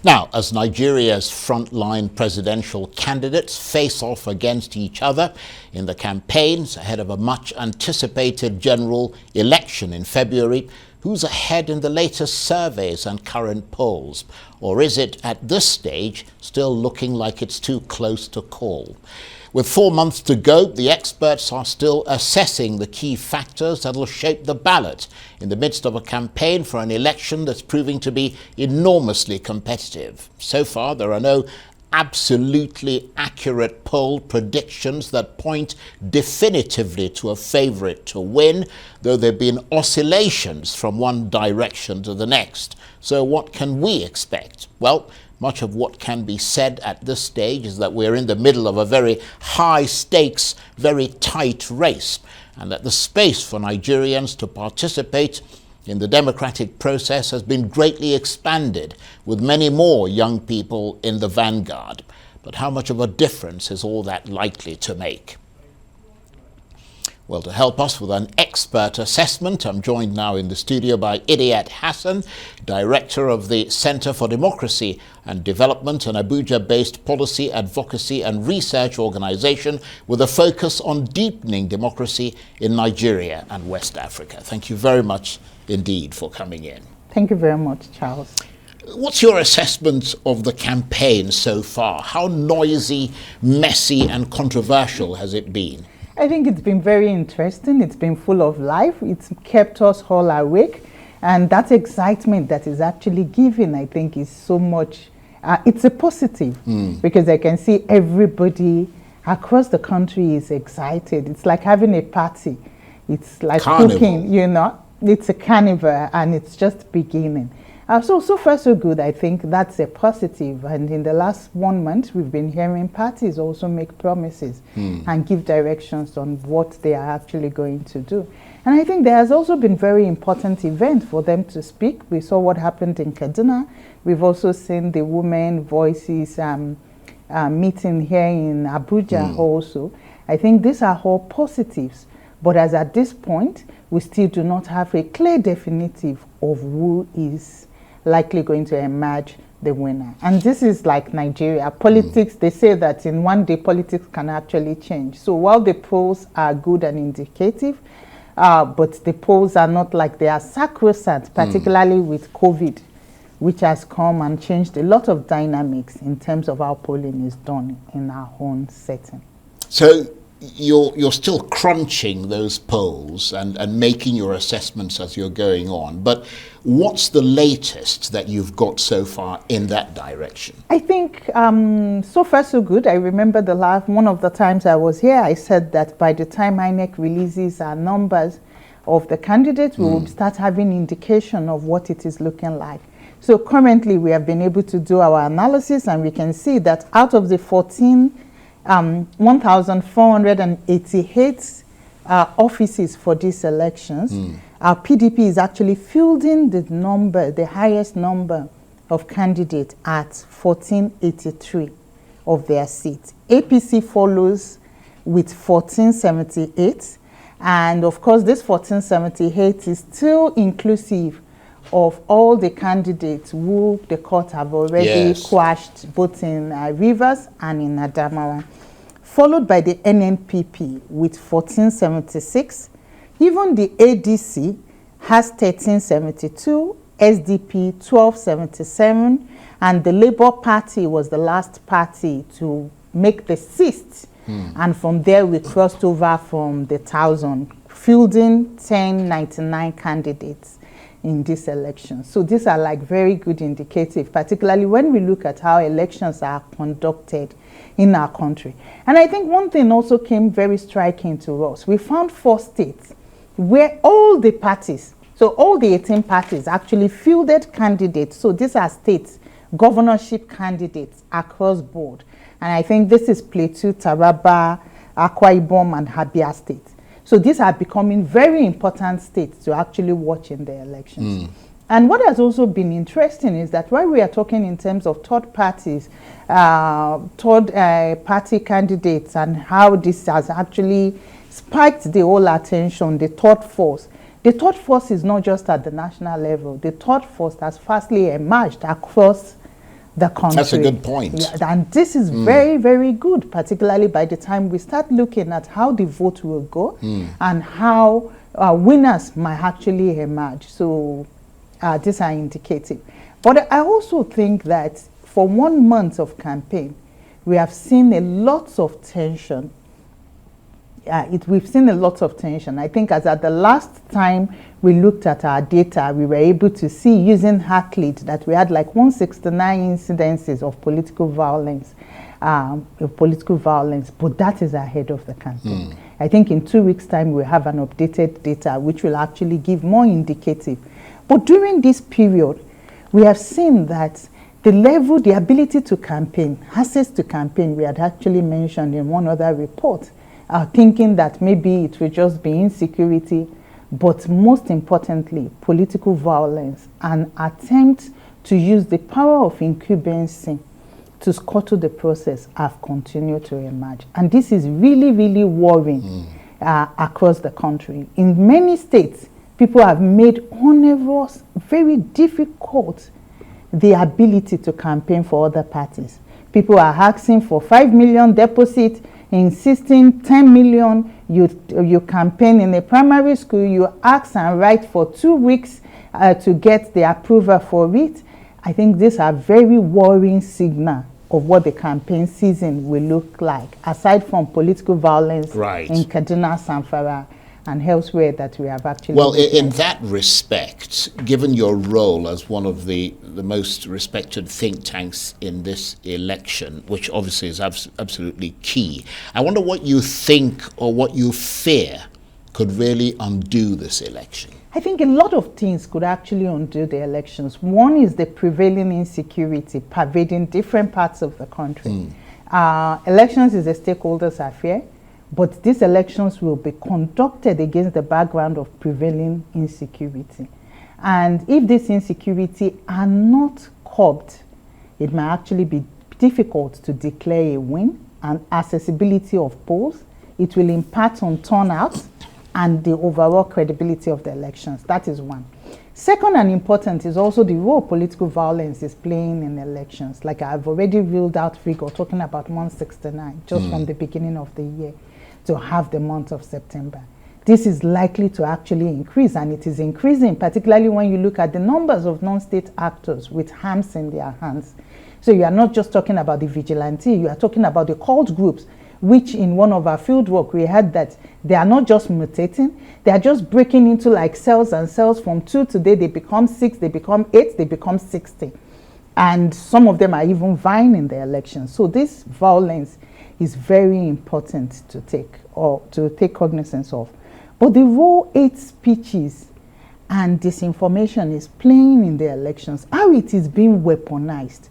Now, as Nigeria's frontline presidential candidates face off against each other in the campaigns ahead of a much anticipated general election in February, who's ahead in the latest surveys and current polls? Or is it, at this stage, still looking like it's too close to call? With 4 months to go, the experts are still assessing the key factors that will shape the ballot in the midst of a campaign for an election that's proving to be enormously competitive. So far, there are no absolutely accurate poll predictions that point definitively to a favourite to win, though there have been oscillations from one direction to the next. So what can we expect? Well, much of what can be said at this stage is that we're in the middle of a very high stakes, very tight race, and that the space for Nigerians to participate in the democratic process has been greatly expanded, with many more young people in the vanguard. But how much of a difference is all that likely to make? Well, to help us with an expert assessment, I'm joined now in the studio by Idayat Hassan, Director of the Center for Democracy and Development, an Abuja-based policy, advocacy and research organization with a focus on deepening democracy in Nigeria and West Africa. Thank you very much indeed for coming in. Thank you very much, Charles. What's your assessment of the campaign so far? How noisy, messy and controversial has it been? I think it's been very interesting. It's been full of life. It's kept us all awake. And that excitement that is actually given, I think, is so much, it's a positive because I can see everybody across the country is excited. It's like having a party. It's like Carnival. cooking, you know. It's a carnival and it's just beginning. So far so good. I think that's a positive. And in the last 1 month, we've been hearing parties also make promises and give directions on what they are actually going to do. And I think there has also been very important event for them to speak. We saw what happened in Kaduna. We've also seen the Women Voices meeting here in Abuja also. I think these are all positives. But as at this point, we still do not have a clear definitive of who is likely going to emerge the winner. And this is like Nigeria. Politics, they say that in 1 day, politics can actually change. So while the polls are good and indicative, but the polls are not like they are sacrosanct, particularly with COVID, which has come and changed a lot of dynamics in terms of how polling is done in our own setting. So you're still crunching those polls and making your assessments as you're going on. But what's the latest that you've got so far in that direction? I think so far so good. I remember one of the times I was here, I said that by the time INEC releases our numbers of the candidates, we will start having indication of what it is looking like. So currently we have been able to do our analysis and we can see that out of the 1,488 offices for these elections, our PDP is actually fielding the highest number of candidates at 1,483 of their seats. APC follows with 1,478, and of course this 1,478 is still inclusive of all the candidates who the court have already quashed, both in Rivers and in Adamawa, followed by the NNPP with 1,476. Even the ADC has 1,372, SDP 1,277, and the Labour Party was the last party to make the 6th. And from there we crossed over from the 1,000, fielding 1,099 candidates in this election. So these are like very good indicative, particularly when we look at how elections are conducted in our country. And I think one thing also came very striking to us. We found 4 states where all the parties, so all the 18 parties actually fielded candidates. So these are states, governorship candidates across board. And I think this is Plateau, Taraba, Akwa Ibom, and Abia State. So these are becoming very important states to actually watch in the elections. And what has also been interesting is that while we are talking in terms of third parties, party candidates, and how this has actually spiked the whole attention, the third force. The third force is not just at the national level. The third force has fastly emerged across the country. That's a good point. Yeah, and this is very, very good, particularly by the time we start looking at how the vote will go and how winners might actually emerge. So these are indicative. But I also think that for 1 month of campaign, we have seen a lot of tension. We've seen a lot of tension. I think as at the last time we looked at our data, we were able to see using Hacklead that we had like 169 incidences of political violence, but that is ahead of the campaign. I think in 2 weeks' time we'll have an updated data which will actually give more indicative. But during this period, we have seen that the ability to campaign, access to campaign, we had actually mentioned in one other report, thinking that maybe it will just be insecurity, but most importantly, political violence and attempt to use the power of incumbency to scuttle the process have continued to emerge. And this is really, really worrying across the country. In many states, people have made onerous, very difficult the ability to campaign for other parties. People are asking for 5 million deposit, insisting 10 million. You campaign in a primary school, you ask and write for 2 weeks to get the approval for it. I think these are very worrying signal of what the campaign season will look like, aside from political violence in Kaduna, Zamfara, and elsewhere that we have actually... Well, in that respect, given your role as one of the most respected think tanks in this election, which obviously is absolutely key, I wonder what you think or what you fear could really undo this election. I think a lot of things could actually undo the elections. One is the prevailing insecurity pervading different parts of the country. Elections is a stakeholders affair. But these elections will be conducted against the background of prevailing insecurity. And if this insecurity are not curbed, it might actually be difficult to declare a win, and accessibility of polls. It will impact on turnout and the overall credibility of the elections. That is one. Second and important is also the role political violence is playing in elections. Like I've already ruled out figure, talking about 169 just from the beginning of the year to have the month of September. This is likely to actually increase, and it is increasing, particularly when you look at the numbers of non-state actors with arms in their hands. So you are not just talking about the vigilante, you are talking about the cult groups, which in one of our field work, we had that they are not just mutating, they are just breaking into like cells and cells. From 2 today, they become 6, they become 8, they become 60. And some of them are even vying in the elections. So this violence is very important to take cognizance of. But the role hate speeches and disinformation is playing in the elections, how it is being weaponized.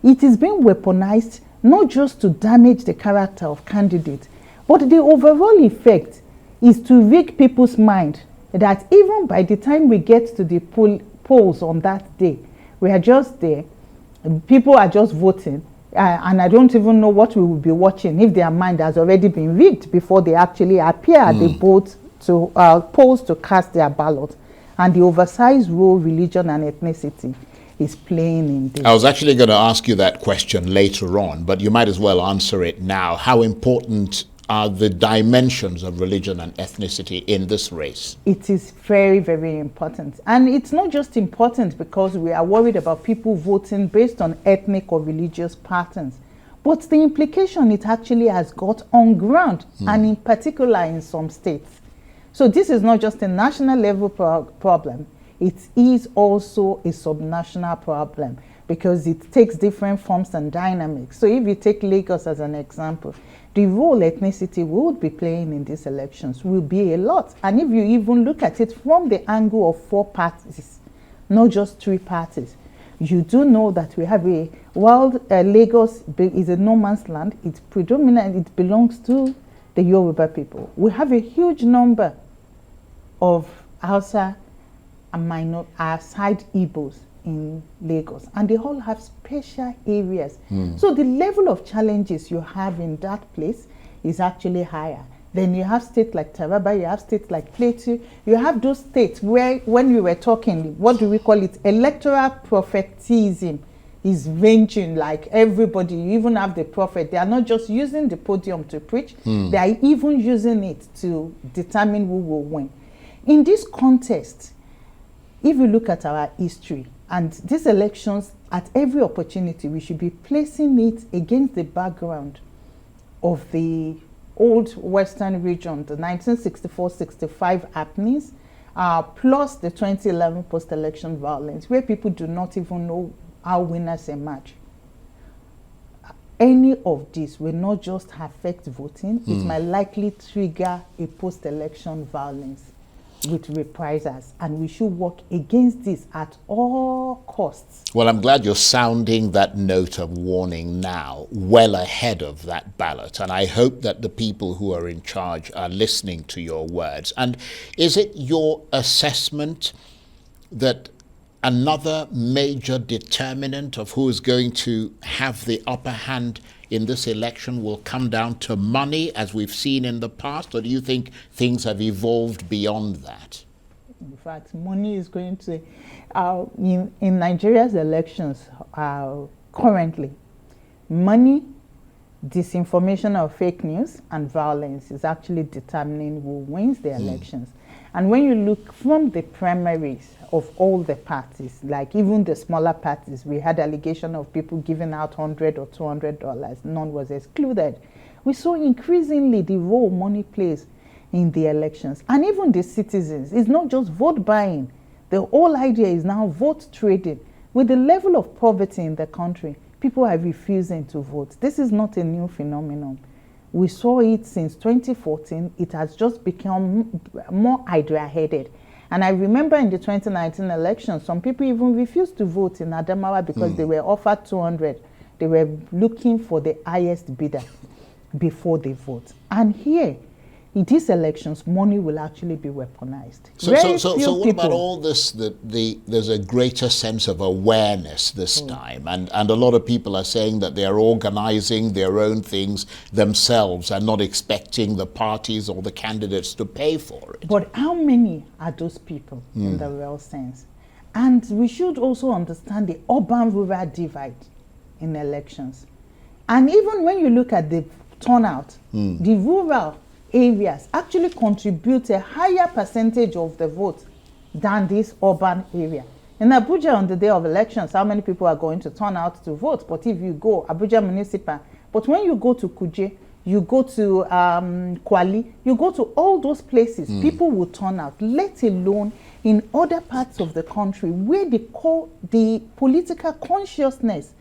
It is being weaponized not just to damage the character of candidates, but the overall effect is to rig people's mind that even by the time we get to the polls on that day, we are just there, people are just voting, and I don't even know what we will be watching if their mind has already been rigged before they actually appear at the polls to cast their ballot. And the oversized role religion and ethnicity is playing in this. I was actually going to ask you that question later on, but you might as well answer it now. How important are the dimensions of religion and ethnicity in this race? It is very, very important. And it's not just important because we are worried about people voting based on ethnic or religious patterns, but the implication it actually has got on ground, and in particular in some states. So this is not just a national level problem, it is also a subnational problem because it takes different forms and dynamics. So if you take Lagos as an example, the role ethnicity would be playing in these elections will be a lot. And if you even look at it from the angle of 4 parties, not just 3 parties, you do know that we have Lagos is a no man's land. It's predominant, it belongs to the Yoruba people. We have a huge number of Hausa and side Igbos in Lagos, and they all have special areas. So the level of challenges you have in that place is actually higher. Then you have states like Taraba, you have states like Plateau, you have those states where, when we were talking, what do we call it, electoral prophetism is ranging like everybody. You even have the prophet. They are not just using the podium to preach. They are even using it to determine who will win. In this contest, if you look at our history and these elections, at every opportunity, we should be placing it against the background of the old Western region, the 1964-65 happenings, plus the 2011 post-election violence, where people do not even know how winners emerge. Any of this will not just affect voting, it might likely trigger a post-election violence with reprisals, and we should work against this at all costs. Well, I'm glad you're sounding that note of warning now, well ahead of that ballot, and I hope that the people who are in charge are listening to your words. And is it your assessment that another major determinant of who is going to have the upper hand in this election will come down to money, as we've seen in the past, or do you think things have evolved beyond that? In fact, money is going to, in Nigeria's elections currently, money, disinformation or fake news, and violence is actually determining who wins the elections. And when you look from the primaries of all the parties, like even the smaller parties, we had allegation of people giving out $100 or $200, none was excluded. We saw increasingly the role money plays in the elections. And even the citizens, it's not just vote buying. The whole idea is now vote trading. With the level of poverty in the country, people are refusing to vote. This is not a new phenomenon. We saw it since 2014. It has just become more hydra-headed. And I remember in the 2019 election, some people even refused to vote in Adamawa because they were offered 200. They were looking for the highest bidder before they vote. And here, in these elections, money will actually be weaponized. So what about all this, there's a greater sense of awareness this time, and a lot of people are saying that they're organizing their own things themselves and not expecting the parties or the candidates to pay for it. But how many are those people in the real sense? And we should also understand the urban-rural divide in elections. And even when you look at the turnout, the rural areas actually contribute a higher percentage of the vote than this urban area. In Abuja on the day of elections, how many people are going to turn out to vote? But if you go Abuja Municipal, but when you go to Kuje, you go to Kwali, you go to all those places, people will turn out, let alone in other parts of the country where the political consciousness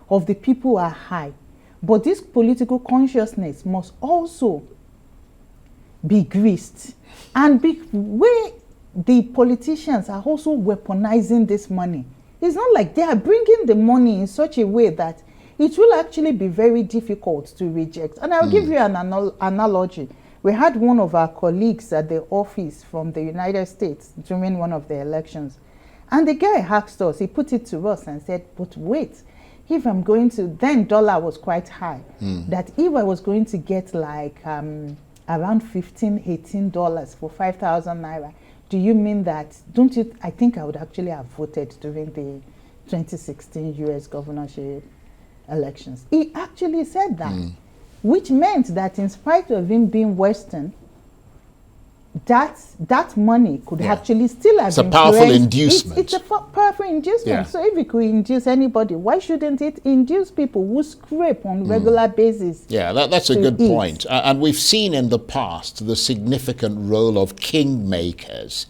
of the people are high. But this political consciousness must also be greased, and where the politicians are also weaponizing this money. It's not like they are bringing the money in such a way that it will actually be very difficult to reject. And I'll give you an analogy. We had one of our colleagues at the office from the United States during one of the elections, and the guy asked us, he put it to us and said, but wait, if I'm going to, then dollar was quite high, that if I was going to get like around $15-18 for 5,000 naira, do you mean that, don't you, I think I would actually have voted during the 2016 US governorship elections. He actually said that, which meant that in spite of him being Western, that money could actually still have been. It's a powerful inducement. It's a powerful inducement. Yeah. So if it could induce anybody, why shouldn't it induce people who scrape on regular basis? Yeah, that's a good point. And we've seen in the past the significant role of kingmakers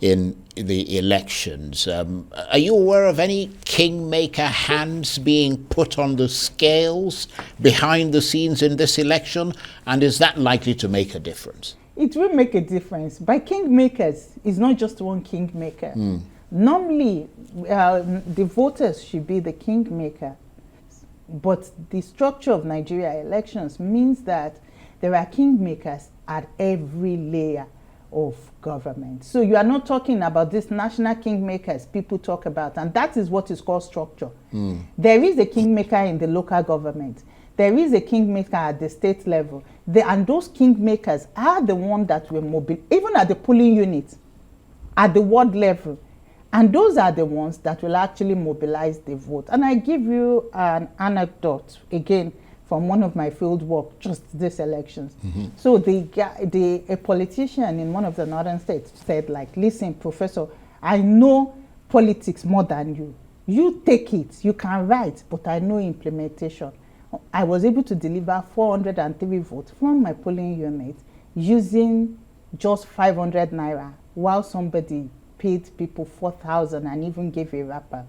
in the elections. Are you aware of any kingmaker hands being put on the scales behind the scenes in this election? And is that likely to make a difference? It will make a difference. By kingmakers, it's not just one kingmaker. Normally, the voters should be the kingmaker. But the structure of Nigeria elections means that there are kingmakers at every layer of government. So you are not talking about these national kingmakers people talk about, and that is what is called structure. There is a kingmaker in the local government. There is a kingmaker at the state level. And those kingmakers are the ones that were mobile, even at the polling unit, at the ward level, And those are the ones that will actually mobilize the vote. And I give you an anecdote, again, from one of my field work, just this elections. So a politician in one of the northern states said, like, listen, Professor, I know politics more than you. You take it, you can write, but I know implementation. I was able to deliver 403 votes from my polling unit using just 500 naira, while somebody paid people 4,000 and even gave a wrapper.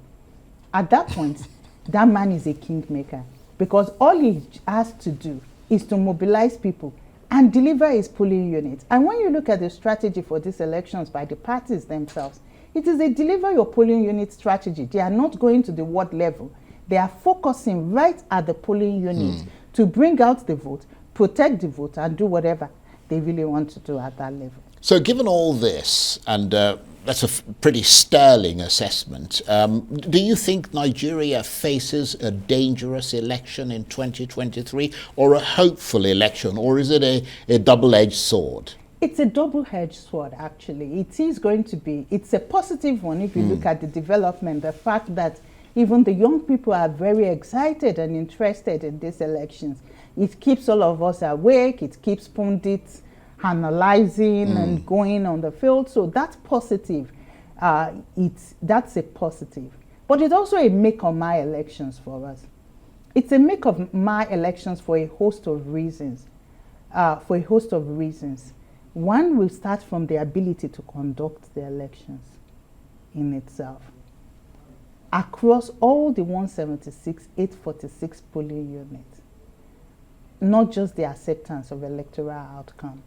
At that point, that man is a kingmaker, because all he has to do is to mobilize people and deliver his polling unit. And when you look at the strategy for these elections by the parties themselves, it is a deliver your polling unit strategy. They are not going to the ward level. They are focusing right at the polling unit to bring out the vote, protect the vote, and do whatever they really want to do at that level. So given all this, and that's a pretty sterling assessment, do you think Nigeria faces a dangerous election in 2023, or a hopeful election, or is it a double-edged sword? It's a double-edged sword, actually. It is going to be, it's a positive one if you look at the development, the fact that even the young people are very excited and interested in these elections. It keeps all of us awake, it keeps pundits analyzing and going on the field. So that's positive. That's a positive. But it's also a make or my elections for us. It's a make or my elections for a host of reasons. One will start from the ability to conduct the elections in itself. Across all the 846 polling units, not just the acceptance of electoral outcome.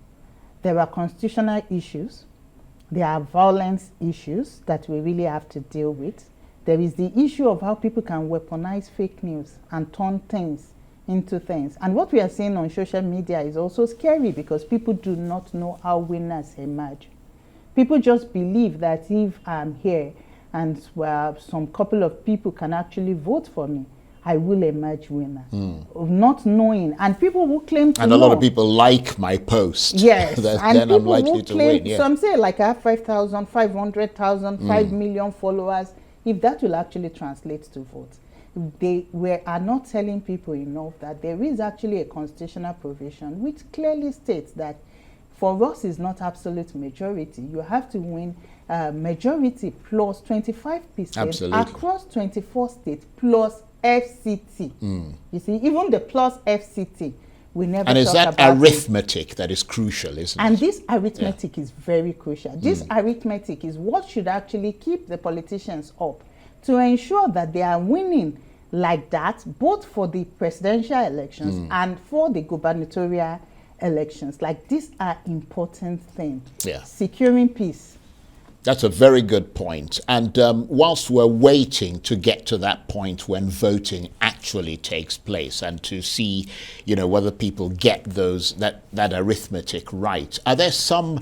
There are constitutional issues, there are violence issues that we really have to deal with. There is the issue of how people can weaponize fake news and turn things into things. And what we are seeing on social media is also scary, because people do not know how winners emerge. People just believe that if I'm here and some couple of people can actually vote for me, I will emerge winner. Not knowing. And people who claim to know. And a lot of people like my post. Yes. Then I'm likely to win. Yeah. Some say, like, I have 5,000, 500,000, 5 million followers. If that will actually translate to votes. We are not telling people enough that there is actually a constitutional provision which clearly states that for us is not absolute majority. You have to win majority plus 25% across 24 states plus FCT. You see, even the plus FCT, we never And is talk that about arithmetic that is crucial, isn't it? And this arithmetic is very crucial. This arithmetic is what should actually keep the politicians up to ensure that they are winning like that, both for the presidential elections and for the gubernatorial elections. Like, these are important things. Yeah. Securing peace. That's a very good point. And whilst we're waiting to get to that point when voting actually takes place and to see, whether people get that arithmetic right, are there some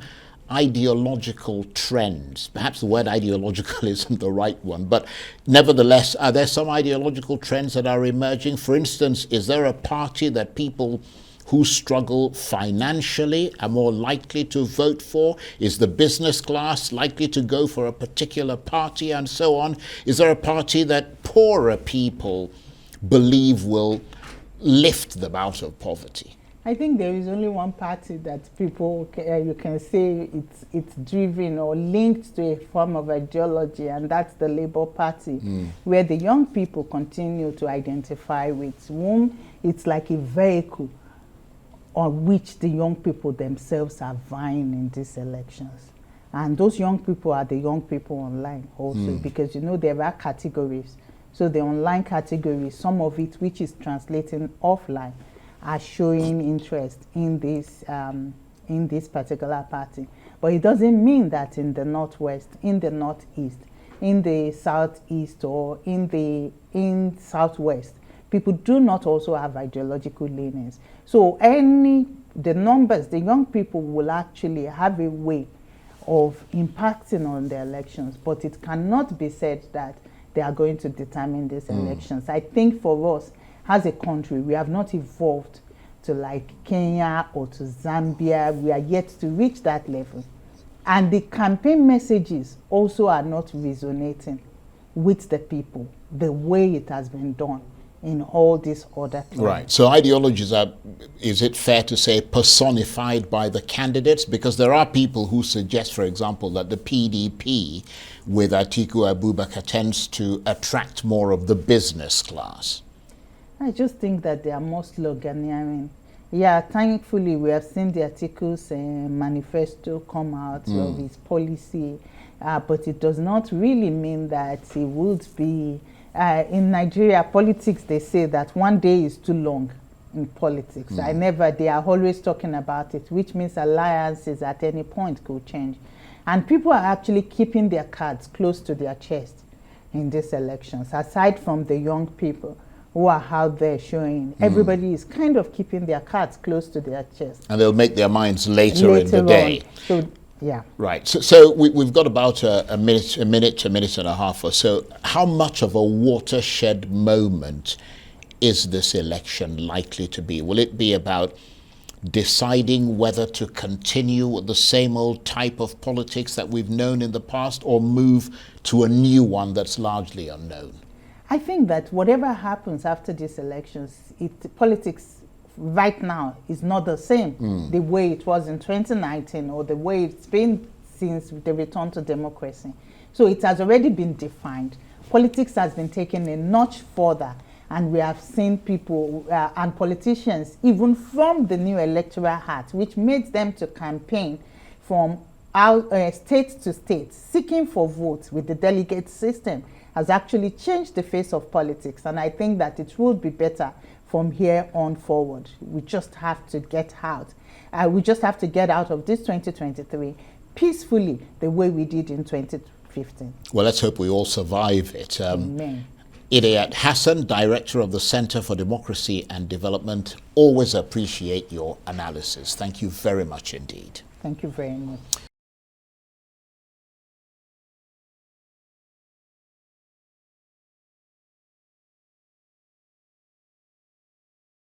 ideological trends? Perhaps the word ideological isn't the right one, but nevertheless, are there some ideological trends that are emerging? For instance, is there a party that people who struggle financially are more likely to vote for? Is the business class likely to go for a particular party, and so on? Is there a party that poorer people believe will lift them out of poverty? I think there is only one party that people, you can say it's driven or linked to a form of ideology, and that's the Labour Party, where the young people continue to identify with, whom it's like a vehicle on which the young people themselves are vying in these elections. And those young people are the young people online also, because there are categories. So the online category, some of it which is translating offline, are showing interest in this particular party. But it doesn't mean that in the Northwest, in the Northeast, in the Southeast, or in Southwest, people do not also have ideological leanings. So the young people will actually have a way of impacting on the elections, but it cannot be said that they are going to determine these elections. I think for us, as a country, we have not evolved to like Kenya or to Zambia. We are yet to reach that level And the campaign messages also are not resonating with the people the way it has been done in all these other places. Right. So ideologies are, is it fair to say, personified by the candidates? Because there are people who suggest, for example, that the PDP with Atiku Abubakar tends to attract more of the business class. I just think that they are more sloganeering. Yeah, thankfully we have seen the Atiku's manifesto come out of his policy, but it does not really mean that it would be in Nigeria politics. They say that one day is too long in politics. They are always talking about it, which means alliances at any point could change. And people are actually keeping their cards close to their chest in these elections, aside from the young people who are out there showing. Everybody is kind of keeping their cards close to their chest. And they'll make their minds later in the day. So, yeah. Right. So we've got about a minute and a half or so. How much of a watershed moment is this election likely to be? Will it be about deciding whether to continue with the same old type of politics that we've known in the past, or move to a new one that's largely unknown? I think that whatever happens after these elections, politics right now is not the same the way it was in 2019 or the way it's been since the return to democracy. So it has already been defined. Politics has been taken a notch further, and we have seen people and politicians, even from the new electoral act, which made them to campaign from state to state, seeking for votes with the delegate system, has actually changed the face of politics. And I think that it will be better from here on forward. We just have to get out. We just have to get out of this 2023 peacefully, the way we did in 2015. Well, let's hope we all survive it. Amen. Idayat Hassan, Director of the Center for Democracy and Development, always appreciate your analysis. Thank you very much indeed. Thank you very much.